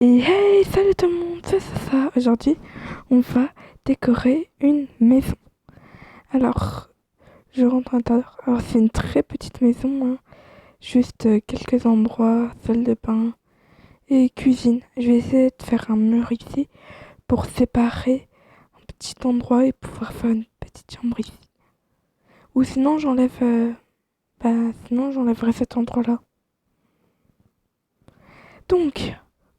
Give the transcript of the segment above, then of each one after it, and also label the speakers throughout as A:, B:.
A: Et hey, salut tout le monde, c'est ça. Aujourd'hui, on va décorer une maison. Alors, je rentre à l'intérieur. Alors, c'est une très petite maison, hein. Juste quelques endroits, salle de bain et cuisine. Je vais essayer de faire un mur ici pour séparer un petit endroit et pouvoir faire une petite chambre ici. Ou sinon, sinon j'enlèverai cet endroit-là. Donc,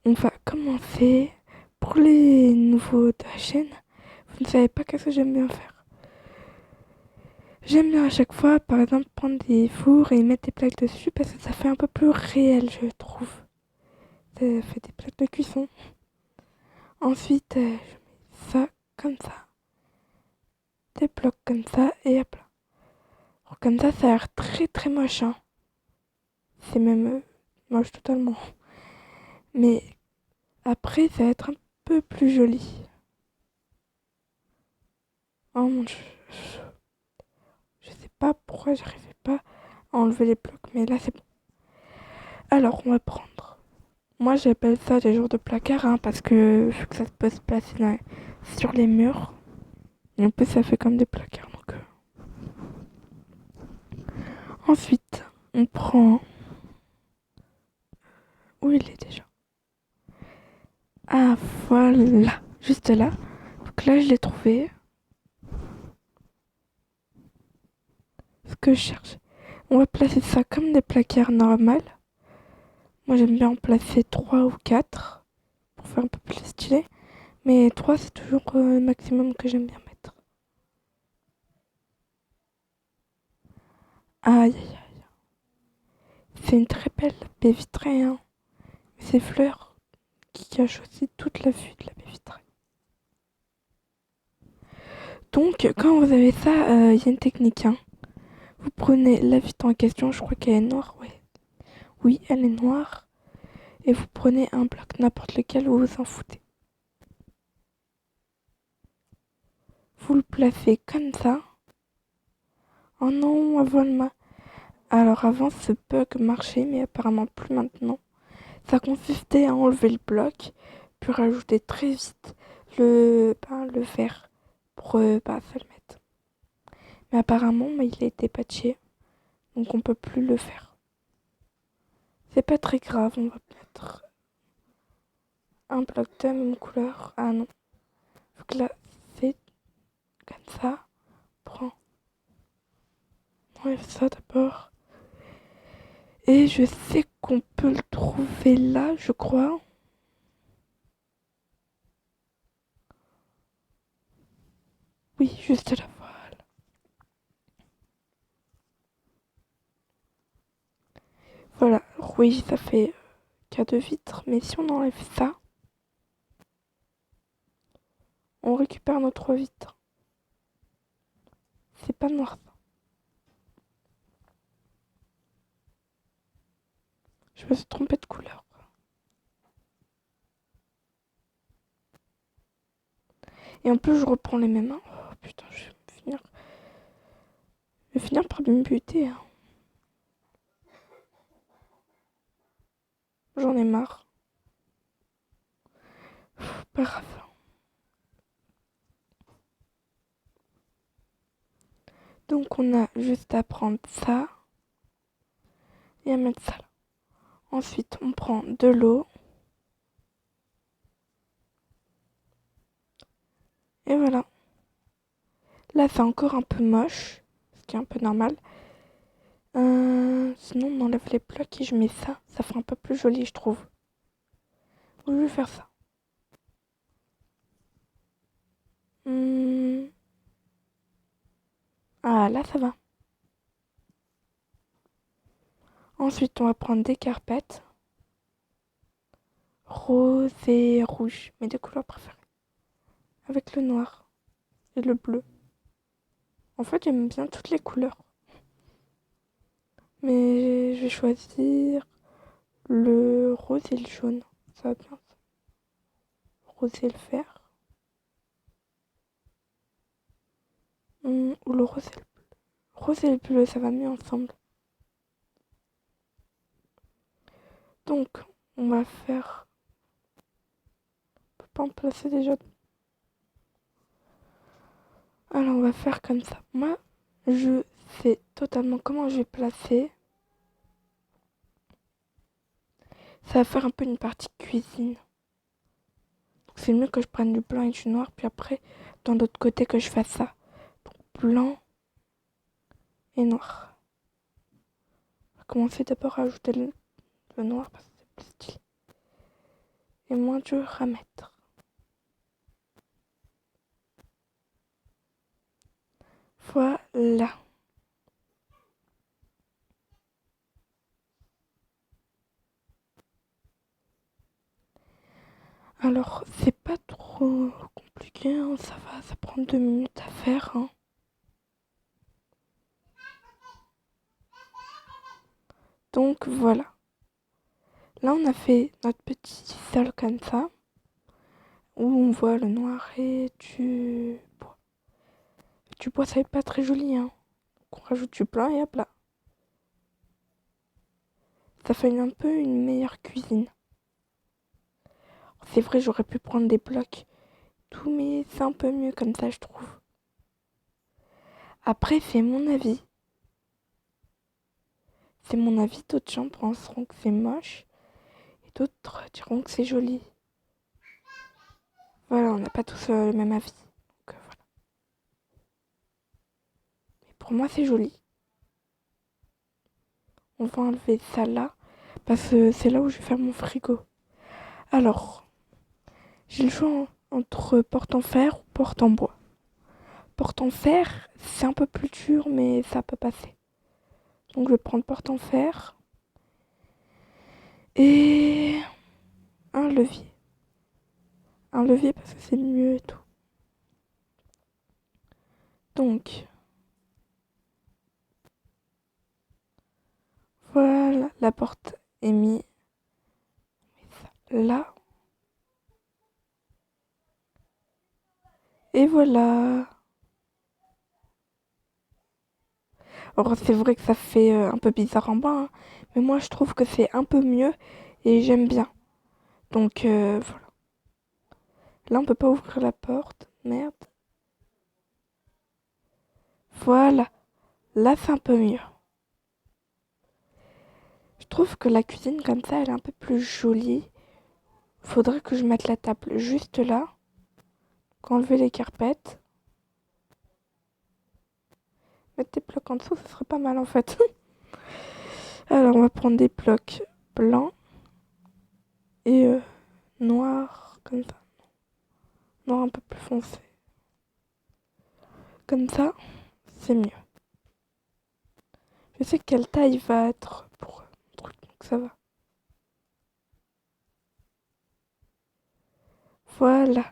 A: on va commencer. Pour les nouveaux de la chaîne, vous ne savez pas qu'est-ce que j'aime bien faire. J'aime bien à chaque fois, par exemple, prendre des fours et mettre des plaques dessus parce que ça fait un peu plus réel, je trouve. Ça fait des plaques de cuisson. Ensuite, je mets ça comme ça. Des blocs comme ça et hop là. Alors, comme ça a l'air très très moche, hein. C'est même moche totalement. Mais après, ça va être un peu plus joli. Oh mon dieu. Je sais pas pourquoi j'arrivais pas à enlever les blocs, mais là c'est bon. Alors, on va prendre. Moi, j'appelle ça des jours de placard, hein, parce que vu que ça peut se placer sur les murs. Et en plus, ça fait comme des placards. Ensuite, on prend. Où il est déjà? Ah, voilà. Juste là. Donc là, je l'ai trouvé. Ce que je cherche. On va placer ça comme des placards normales. Moi, j'aime bien en placer 3 ou 4 pour faire un peu plus stylé. Mais 3 c'est toujours le maximum que j'aime bien mettre. Aïe, aïe, aïe. C'est une très belle baie vitrée, hein. Ces fleurs qui cachent aussi toute la vue de la baie vitrée. Donc, quand vous avez ça, il y a une technique, hein. Vous prenez la vitre en question, je crois qu'elle est noire, ouais. Oui, elle est noire. Et vous prenez un bloc, n'importe lequel, vous vous en foutez. Vous le placez comme ça. Oh non, Alors avant, ce bug marchait, mais apparemment plus maintenant. Ça consistait à enlever le bloc, puis rajouter très vite le verre pour se le mettre. Mais apparemment, il a été patché, donc on peut plus le faire. C'est pas très grave, on va mettre un bloc de la même couleur. Ah non, faut que là, c'est comme ça. Prends, enlève ça d'abord. Et je sais qu'on peut le trouver là, je crois. Oui, juste là. Voilà, oui, ça fait cas de vitre, mais si on enlève ça, on récupère notre vitre. C'est pas noir ça. Je me suis trompée de couleur. Et en plus, je reprends les mêmes mains. Oh putain, je vais finir par me buter, hein. J'en ai marre. Pas grave. Donc on a juste à prendre ça et à mettre ça là. Ensuite, on prend de l'eau. Et voilà. Là, c'est encore un peu moche, ce qui est un peu normal. Sinon, on enlève les blocs et je mets ça. Ça fait un peu plus joli, je trouve. Ou je vais faire ça. Hmm. Ah, là, ça va. Ensuite, on va prendre des carpettes. Rose et rouge, mes deux couleurs préférées. Avec le noir et le bleu. En fait, j'aime bien toutes les couleurs. Mais je vais choisir le rose et le jaune. Ça va bien. Rose et le vert. Ou le rose et le bleu. Rose et le bleu, ça va mieux ensemble. Donc, on va faire pas en placer déjà. Alors on va faire comme ça. Moi, je sais totalement comment je vais placer. Ça va faire un peu une partie cuisine. Donc c'est mieux que je prenne du blanc et du noir, puis après, dans l'autre côté, que je fasse ça. Donc blanc et noir. On va commencer d'abord à ajouter le noir parce que c'est plus stylé. Et moins dur à mettre. Voilà. Alors, c'est pas trop compliqué, hein, ça va, ça prend 2 minutes à faire. Hein. Donc voilà. Là, on a fait notre petit sol comme ça, où on voit le noir et du bois. Du bois, ça n'est pas très joli, hein. Donc, on rajoute du blanc et hop là. Ça fait un peu une meilleure cuisine. C'est vrai, j'aurais pu prendre des blocs, tout, mais c'est un peu mieux comme ça, je trouve. Après, c'est mon avis. C'est mon avis, d'autres gens penseront que c'est moche, et d'autres diront que c'est joli. Voilà, on n'a pas tous le même avis. Donc, voilà. Mais pour moi, c'est joli. On va enlever ça là, parce que c'est là où je vais faire mon frigo. Alors, j'ai le choix entre porte en fer ou porte en bois. Porte en fer, c'est un peu plus dur, mais ça peut passer. Donc, je vais prendre porte en fer et un levier. Un levier parce que c'est mieux et tout. Donc, voilà, la porte est mise là. Et voilà. Alors, c'est vrai que ça fait un peu bizarre en bas, hein, mais moi, je trouve que c'est un peu mieux et j'aime bien. Donc, voilà. Là, on peut pas ouvrir la porte. Merde. Voilà. Là, c'est un peu mieux. Je trouve que la cuisine, comme ça, elle est un peu plus jolie. Faudrait que je mette la table juste là. Enlever les carpettes. Mettre des blocs en dessous, ce serait pas mal en fait. Alors, on va prendre des blocs blancs et noirs, comme ça. Noir un peu plus foncé. Comme ça, c'est mieux. Je sais quelle taille va être pour mon truc, donc ça va. Voilà.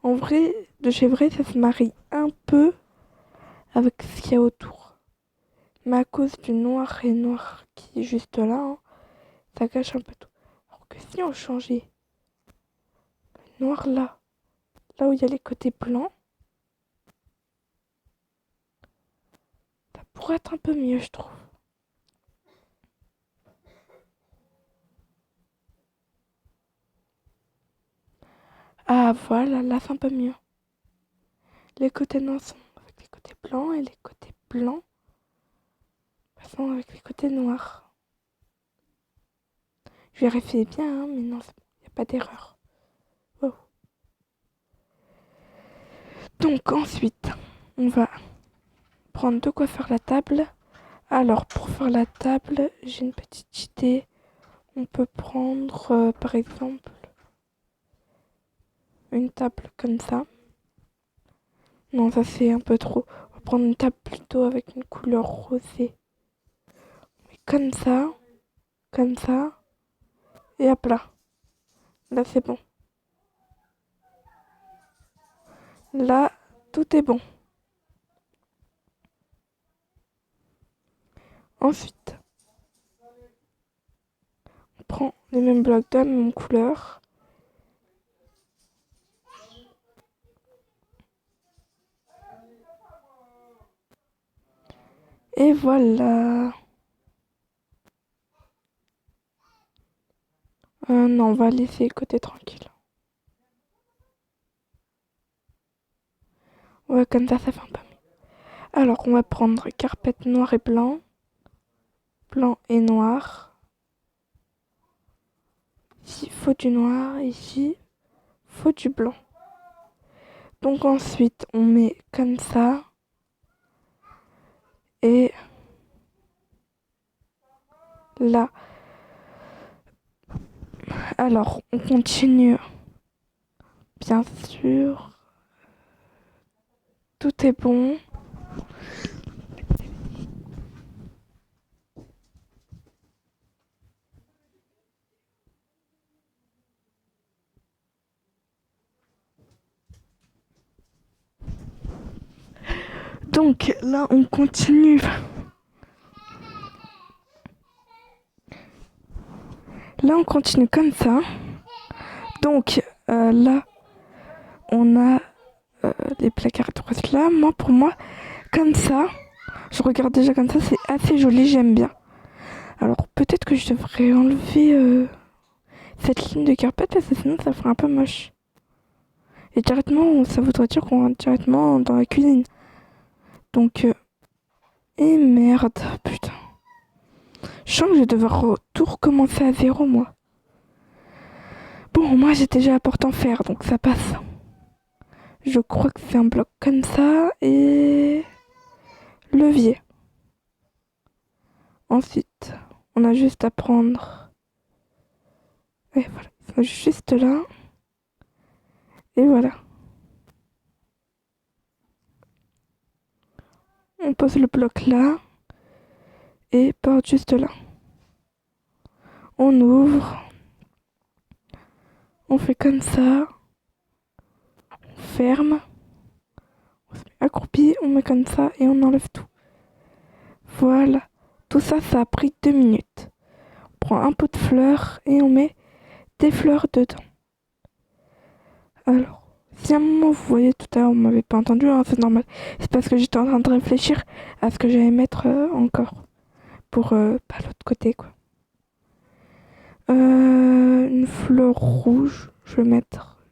A: En vrai, de chez vrai, ça se marie un peu avec ce qu'il y a autour. Mais à cause du noir et noir qui est juste là, hein, ça cache un peu tout. Alors que si on changeait le noir là, là où il y a les côtés blancs, ça pourrait être un peu mieux, je trouve. Ah voilà, là c'est un peu mieux. Les côtés noirs sont avec les côtés blancs et les côtés blancs sont avec les côtés noirs. Je vérifie bien, hein, mais non, il n'y a pas d'erreur. Wow. Donc ensuite, on va prendre de quoi faire la table. Alors pour faire la table, j'ai une petite idée. On peut prendre par exemple une table comme ça. Non, ça c'est un peu trop. On va prendre une table plutôt avec une couleur rosée. Mais comme ça, et hop là. Là c'est bon. Là, tout est bon. Ensuite, on prend les mêmes blocs de la même couleur. Et voilà. Non, on va laisser le côté tranquille. Ouais, comme ça fait un peu mieux. Alors, on va prendre carpette noir et blanc, blanc et noir. Ici, faut du noir, ici, faut du blanc. Donc ensuite, on met comme ça. Et là, alors, on continue. Bien sûr, tout est bon. Donc là, on continue. Là, on continue comme ça. Donc là, on a les placards droits là. Moi, pour moi, comme ça, je regarde déjà comme ça, c'est assez joli, j'aime bien. Alors peut-être que je devrais enlever cette ligne de carpette parce que sinon ça ferait un peu moche. Et directement, ça voudrait dire qu'on rentre directement dans la cuisine. Donc, et merde, putain. Je sens que je vais devoir tout recommencer à zéro, moi. Bon, moi j'ai déjà la porte en fer, donc ça passe. Je crois que c'est un bloc comme ça et levier. Ensuite, on a juste à prendre. Et voilà, ils sont juste là. Et voilà. On pose le bloc là et porte juste là. On ouvre. On fait comme ça. On ferme. On se met accroupi, on met comme ça et on enlève tout. Voilà. Tout ça, ça a pris 2 minutes. On prend un pot de fleurs et on met des fleurs dedans. Alors, si à un moment vous voyez tout à l'heure, vous m'avez pas entendu, hein, c'est normal. C'est parce que j'étais en train de réfléchir à ce que j'allais mettre encore pour l'autre côté, quoi. Une fleur rouge, je vais mettre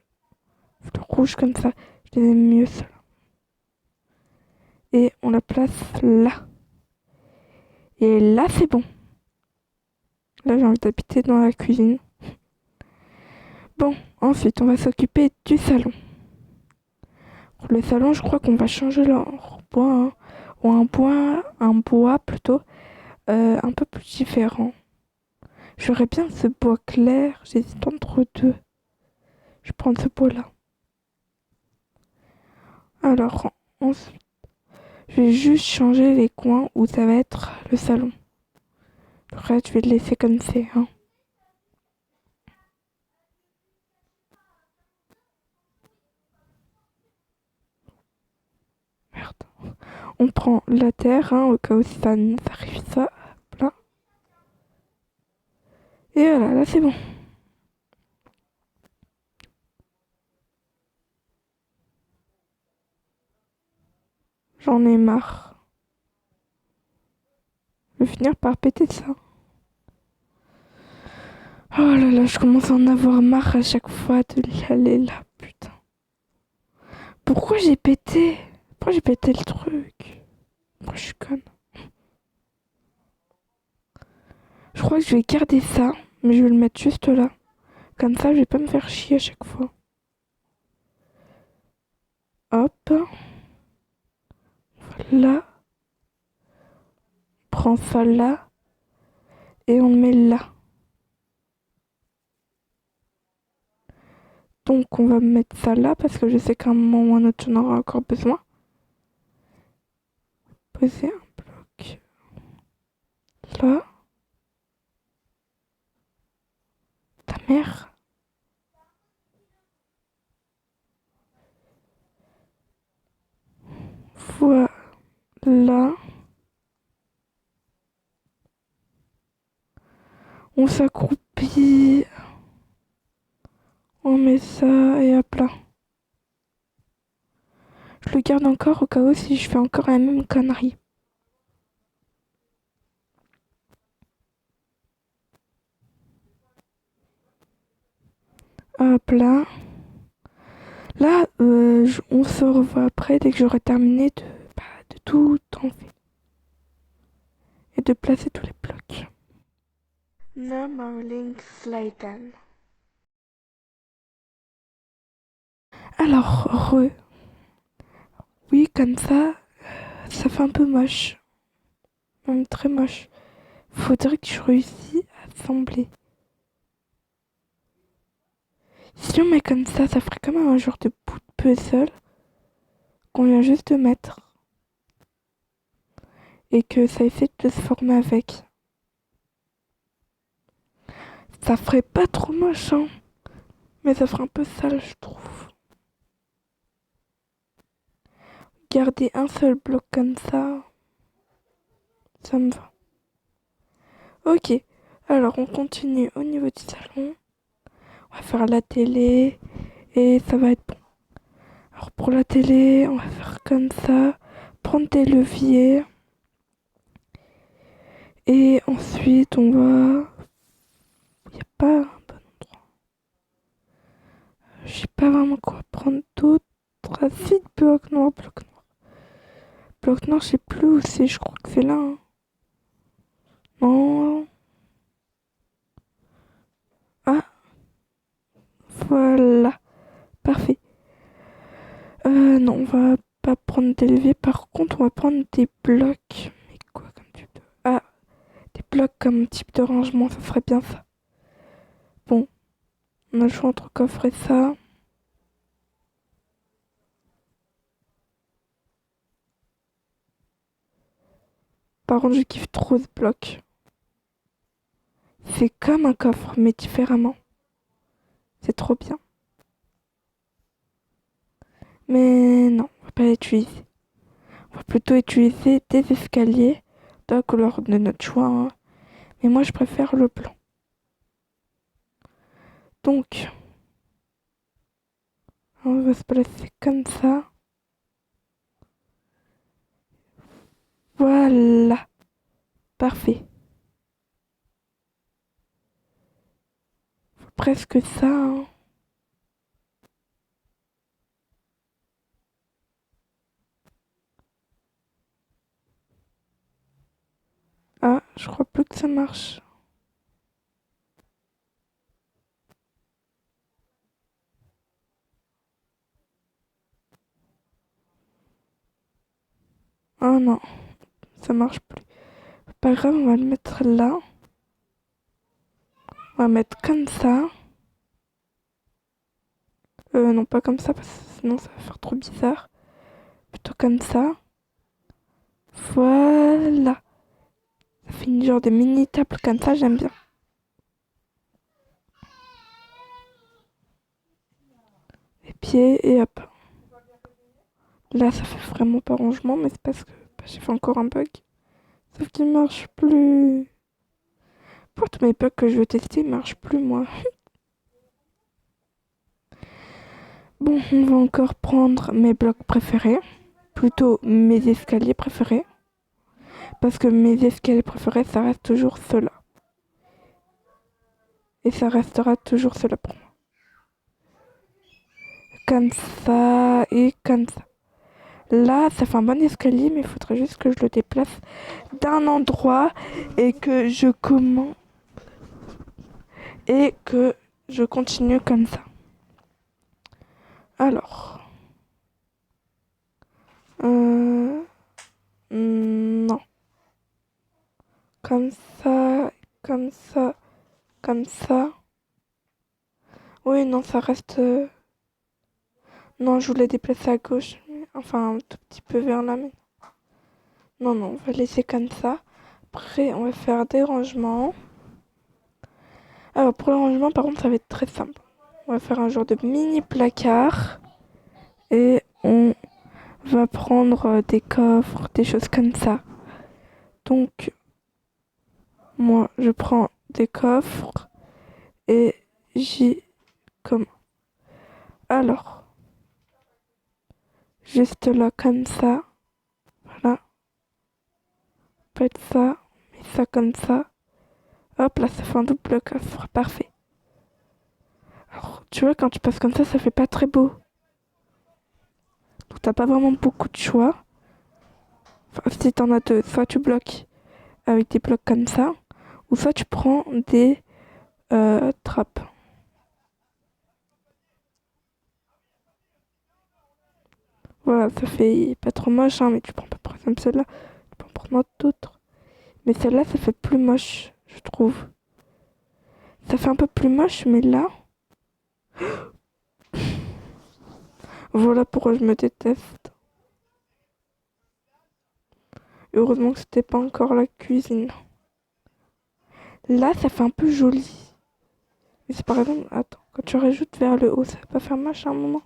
A: une fleur rouge comme ça. Je les aime mieux celle-là. Et on la place là. Et là, c'est bon. Là, j'ai envie d'habiter dans la cuisine. Bon, ensuite, on va s'occuper du salon. Pour le salon, je crois qu'on va changer leur bois, hein, ou un bois plutôt, un peu plus différent. J'aurais bien ce bois clair, j'hésite entre deux. Je prends ce bois-là. Alors, ensuite, je vais juste changer les coins où ça va être le salon. Le reste, je vais le laisser comme c'est, hein. Merde. On prend la terre, hein, au cas où ça nous arrive ça. Là. Et voilà, là c'est bon. J'en ai marre. Je vais finir par péter ça. Oh là là, je commence à en avoir marre à chaque fois de y aller là, putain. Pourquoi j'ai pété? Pourquoi j'ai pété le truc? Pourquoi je suis conne? Je crois que je vais garder ça, mais je vais le mettre juste là. Comme ça, je vais pas me faire chier à chaque fois. Hop. Voilà. On prend ça là. Et on le met là. Donc on va mettre ça là parce que je sais qu'à un moment ou un autre, j'en aurai encore besoin. Poser un bloc là. Ta mère. Voilà. On s'accroupit. On met ça et hop là. Je le garde encore au cas où si je fais encore la même connerie. Hop là. Là, on se revoit après dès que j'aurai terminé de tout enlever et de placer tous les blocs. No more links later. Alors, oui, comme ça fait un peu moche, même très moche. Faudrait que je réussisse à assembler. Si on met comme ça ferait comme un genre de bout de puzzle qu'on vient juste de mettre et que ça essaie de se former avec. Ça ferait pas trop moche, hein, mais ça ferait un peu sale, je trouve. Garder un seul bloc comme ça me va. Ok, alors on continue au niveau du salon. On va faire la télé et ça va être bon. Alors pour la télé, on va faire comme ça, prendre des leviers et ensuite on va... Il n'y a pas un bon endroit. Je sais pas vraiment quoi prendre d'autre. Ah si, bloc noir, bloc noir. Bloc noir, je sais plus où c'est, je crois que c'est là, hein. Non. Ah, voilà. Parfait. Non, on va pas prendre des leviers. Par contre, on va prendre des blocs. Mais quoi comme type de... Ah, des blocs comme type de rangement, ça serait bien ça. Bon, on a le choix entre coffre et ça. Par contre, je kiffe trop ce bloc. C'est comme un coffre, mais différemment. C'est trop bien. Mais non, on va pas l'utiliser. On va plutôt utiliser des escaliers de la couleur de notre choix, hein. Mais moi, je préfère le blanc. Donc, on va se placer comme ça. Voilà. Parfait. Faut presque ça, hein. Ah, je crois plus que ça marche. Ah non, ça marche plus. Pas grave, on va le mettre là. On va mettre comme ça. Non, pas comme ça, parce que sinon ça va faire trop bizarre. Plutôt comme ça. Voilà. Ça fait une genre de mini table comme ça, j'aime bien. Les pieds et hop. Là, ça fait vraiment pas rangement, mais c'est parce que j'ai fait encore un bug. Sauf qu'il marche plus. Pour tous mes bugs que je veux tester, ils marchent plus, moi. Bon, on va encore prendre mes blocs préférés. Plutôt mes escaliers préférés. Parce que mes escaliers préférés, ça reste toujours ceux-là. Et ça restera toujours ceux-là pour moi. Comme ça et comme ça. Là, ça fait un bon escalier, mais il faudrait juste que je le déplace d'un endroit et que je commence et que je continue comme ça. Alors, non, comme ça, comme ça, comme ça. Oui, non, ça reste. Non, je voulais déplacer à gauche, enfin un tout petit peu vers là, mais non, non, on va laisser comme ça. Après, on va faire des rangements. Alors, pour le rangement, par contre, ça va être très simple. On va faire un genre de mini placard et on va prendre des coffres, des choses comme ça. Donc, moi, je prends des coffres et j'y comme. Alors, juste là, comme ça. Voilà. Peut-être ça, et ça comme ça. Hop, là, ça fait un double coffre. Parfait. Alors, tu tu vois, quand tu passes comme ça fait pas très beau. Donc t'as pas vraiment beaucoup de choix. Enfin, si t'en as deux, soit tu bloques avec des blocs comme ça, ou soit tu prends des trappes. Voilà, ça fait pas trop moche, hein, mais tu prends pas par exemple celle-là, tu peux en prendre d'autres. Mais celle-là, ça fait plus moche, je trouve. Ça fait un peu plus moche, mais là, voilà pourquoi je me déteste. Heureusement que c'était pas encore la cuisine. Là, ça fait un peu joli. Mais c'est par exemple, attends, quand tu rajoutes vers le haut, ça va pas faire moche à un moment?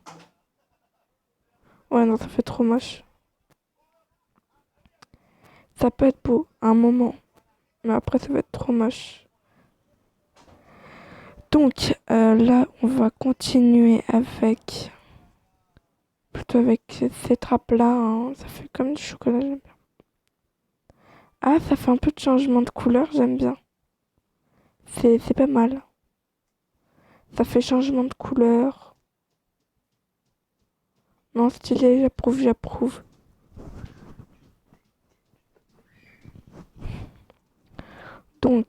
A: Ouais, non, ça fait trop moche. Ça peut être beau à un moment, mais après, ça va être trop moche. Donc, là, on va continuer avec, plutôt avec ces trappes-là, hein. Ça fait comme du chocolat, j'aime bien. Ah, ça fait un peu de changement de couleur, j'aime bien. C'est pas mal. Ça fait changement de couleur. Non, stylé, j'approuve, j'approuve. Donc,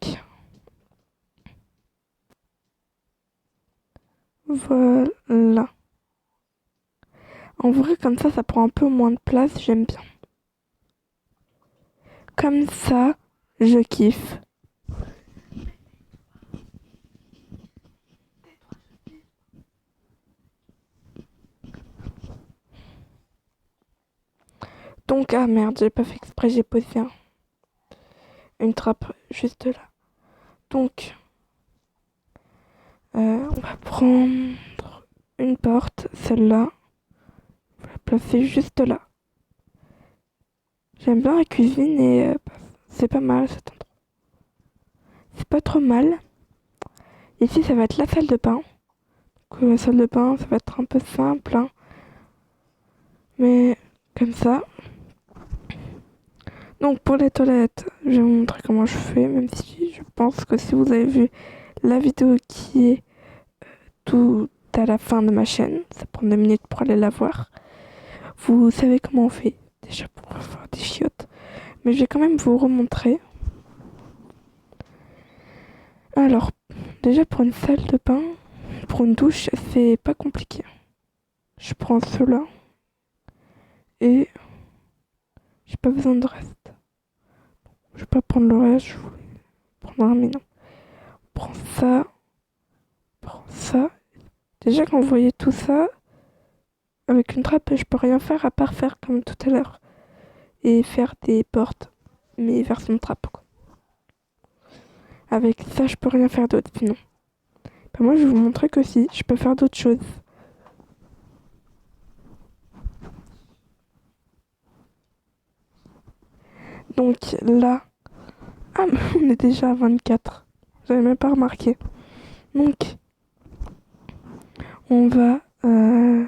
A: voilà. En vrai, comme ça prend un peu moins de place, j'aime bien. Comme ça, je kiffe. Donc, ah merde, j'ai pas fait exprès, j'ai posé une trappe juste là. Donc, on va prendre une porte, celle-là. On va la placer juste là. J'aime bien la cuisine et c'est pas mal cet endroit. C'est pas trop mal. Ici, ça va être la salle de bain. Donc, la salle de bain, ça va être un peu simple, hein. Mais comme ça. Donc pour les toilettes, je vais vous montrer comment je fais, même si je pense que si vous avez vu la vidéo qui est tout à la fin de ma chaîne, ça prend 2 minutes pour aller la voir, vous savez comment on fait déjà pour faire des chiottes. Mais je vais quand même vous remontrer. Alors, déjà pour une salle de bain, pour une douche, c'est pas compliqué. Je prends cela et j'ai pas besoin de reste. Je vais pas prendre le reste, je voulais prendre un, mais non. Prends ça, prends ça. Déjà quand vous voyez tout ça, avec une trappe, je peux rien faire à part faire comme tout à l'heure et faire des portes, mais version trappe, quoi. Avec ça, je peux rien faire d'autre sinon. Bah, moi, je vais vous montrer que si, je peux faire d'autres choses. Donc là, ah, mais on est déjà à 24. J'avais même pas remarqué. Donc, on va. Bah,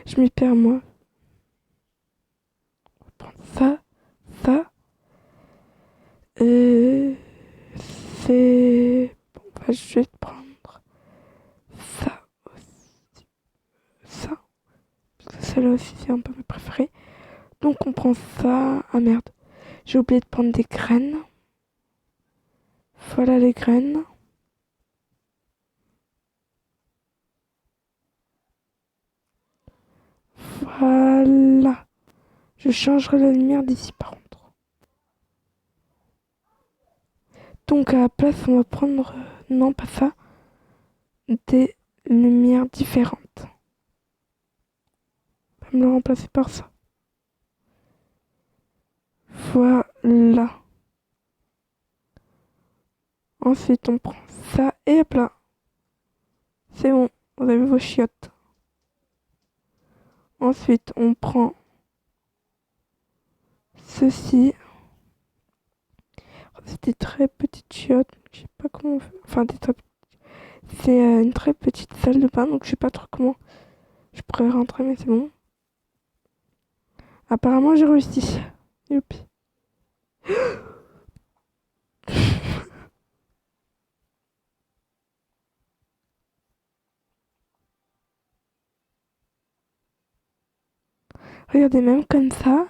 A: je m'y perds moi. On va prendre ça, ça. Et c'est. Bon, bah, je vais prendre ça aussi. Ça. Parce que celle-là aussi, c'est un peu mes préférés. Donc, on prend ça. Ah merde. J'ai oublié de prendre des graines. Voilà les graines. Voilà. Je changerai la lumière d'ici par contre. Donc à la place, on va prendre, non pas ça, des lumières différentes. On va me le remplacer par ça. Voilà. Ensuite, on prend ça et hop là. C'est bon, vous avez vos chiottes. Ensuite, on prend ceci. C'est des très petites chiottes. Je sais pas comment on fait. Enfin, des très... C'est une très petite salle de bain, donc je sais pas trop comment je pourrais rentrer, mais c'est bon. Apparemment, j'ai réussi. Youpi. Regardez, même comme ça.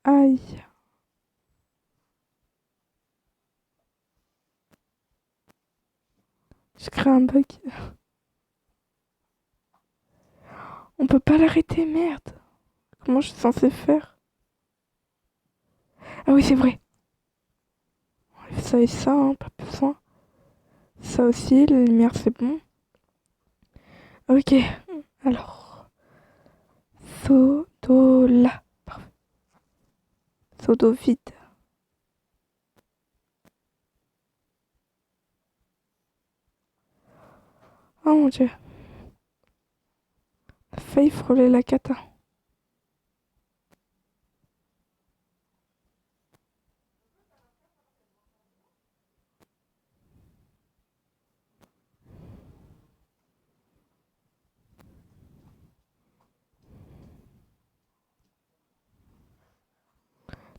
A: Aïe, je crée un bug. On peut pas l'arrêter, merde. Comment je suis censée faire? Ah oui, c'est vrai. Ça et ça, hein, pas besoin. Ça aussi, la lumière, c'est bon. Ok, alors. Sodola. Parfait. Sodo vide. Oh mon dieu. J'ai failli frôler la cata.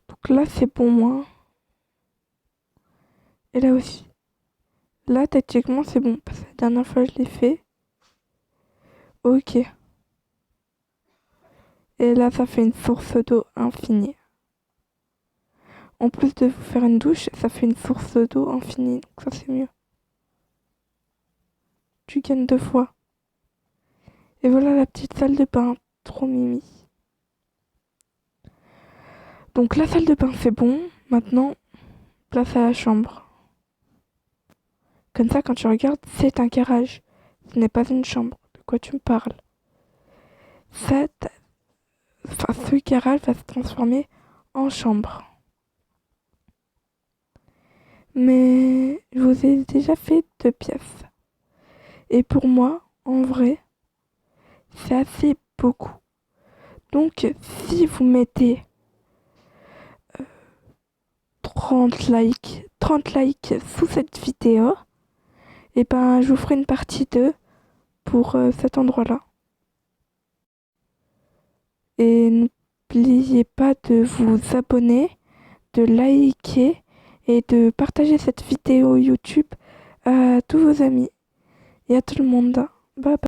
A: Donc là, c'est bon, moi. Et là aussi. Là, techniquement, c'est bon. Parce que la dernière fois, je l'ai fait. Ok. Et là, ça fait une source d'eau infinie. En plus de vous faire une douche, ça fait une source d'eau infinie. Donc ça, c'est mieux. Tu gagnes 2 fois. Et voilà la petite salle de bain. Trop mimi. Donc la salle de bain, c'est bon. Maintenant, place à la chambre. Comme ça, quand tu regardes, c'est un garage. Ce n'est pas une chambre. De quoi tu me parles? Ce garage va se transformer en chambre. Mais je vous ai déjà fait 2 pièces. Et pour moi, en vrai, c'est assez beaucoup. Donc, si vous mettez 30 likes sous cette vidéo, et ben, je vous ferai une partie 2 pour cet endroit-là. Et n'oubliez pas de vous abonner, de liker et de partager cette vidéo YouTube à tous vos amis et à tout le monde. Bye bye.